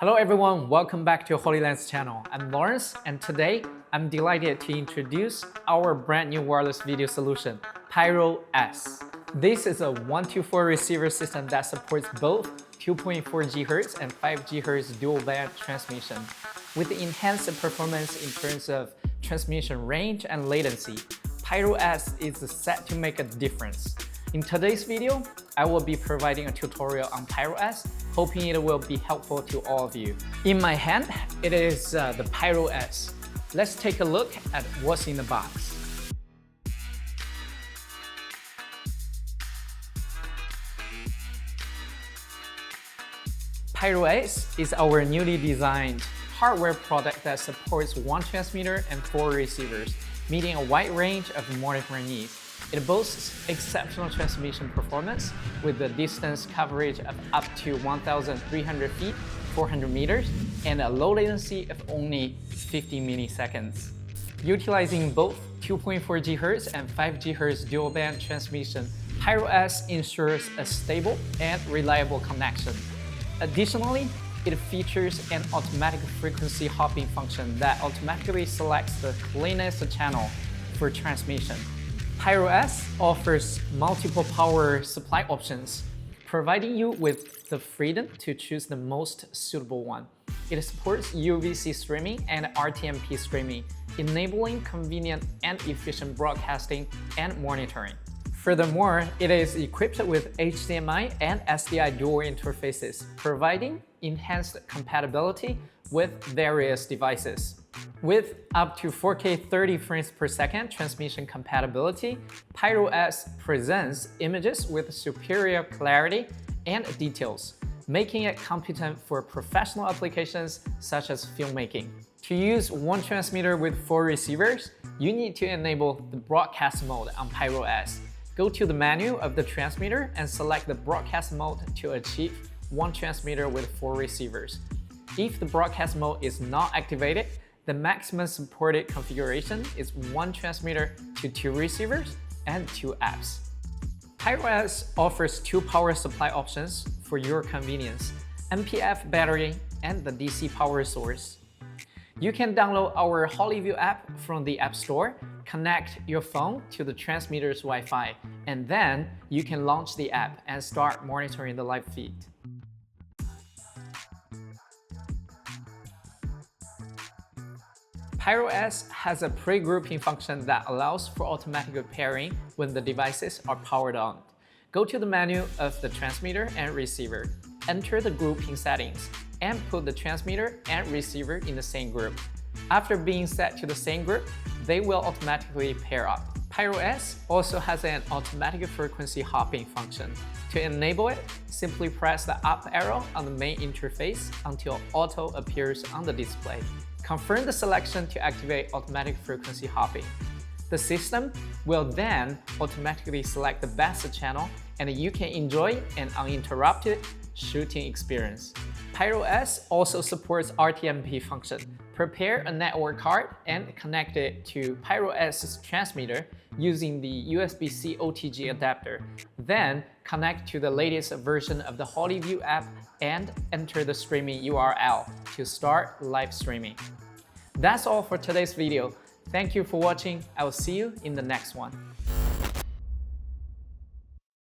Hello everyone, welcome back to Hollyland's channel. I'm Lawrence, and today I'm delighted to introduce our brand new wireless video solution, Pyro S. This is a 1-to-4 receiver system that supports both 2.4 GHz and 5 GHz dual band transmission. With enhanced performance in terms of transmission range and latency, Pyro S is set to make a difference. In today's video, I will be providing a tutorial on Pyro S, hoping it will be helpful to all of you. In my hand, it is the Pyro S. Let's take a look at what's in the box. Pyro S is our newly designed hardware product that supports 1 transmitter and 4 receivers, meeting a wide range of monitoring needs. It boasts exceptional transmission performance with a distance coverage of up to 1,300 feet, 400 meters, and a low latency of only 50 milliseconds. Utilizing both 2.4 GHz and 5 GHz dual band transmission, Pyro S ensures a stable and reliable connection. Additionally, it features an automatic frequency hopping function that automatically selects the cleanest channel for transmission. Pyro S offers multiple power supply options, providing you with the freedom to choose the most suitable one. It supports UVC streaming and RTMP streaming, enabling convenient and efficient broadcasting and monitoring. Furthermore, it is equipped with HDMI and SDI dual interfaces, providing enhanced compatibility with various devices. With up to 4K 30 frames per second transmission compatibility, Pyro S presents images with superior clarity and details, making it competent for professional applications such as filmmaking. To use 1 transmitter with 4 receivers, you need to enable the broadcast mode on Pyro S. Go to the menu of the transmitter and select the broadcast mode to achieve 1 transmitter with 4 receivers. If the broadcast mode is not activated, the maximum supported configuration is 1 transmitter to 2 receivers and 2 apps. Pyro S offers 2 power supply options for your convenience: MPF battery and the DC power source. You can download our Hollyview app from the App Store, connect your phone to the transmitter's Wi-Fi, and then you can launch the app and start monitoring the live feed. Pyro S has a pre-grouping function that allows for automatic pairing when the devices are powered on. Go to the menu of the transmitter and receiver, enter the grouping settings, and put the transmitter and receiver in the same group. After being set to the same group, they will automatically pair up. Pyro S also has an automatic frequency hopping function. To enable it, simply press the up arrow on the main interface until auto appears on the display. Confirm the selection to activate automatic frequency hopping. The system will then automatically select the best channel, and you can enjoy an uninterrupted shooting experience. Pyro S also supports RTMP function. Prepare a network card and connect it to Pyro S's transmitter using the USB-C OTG adapter. Then connect to the latest version of the Hollyview app and enter the streaming URL to start live streaming. That's all for today's video. Thank you for watching. I will see you in the next one.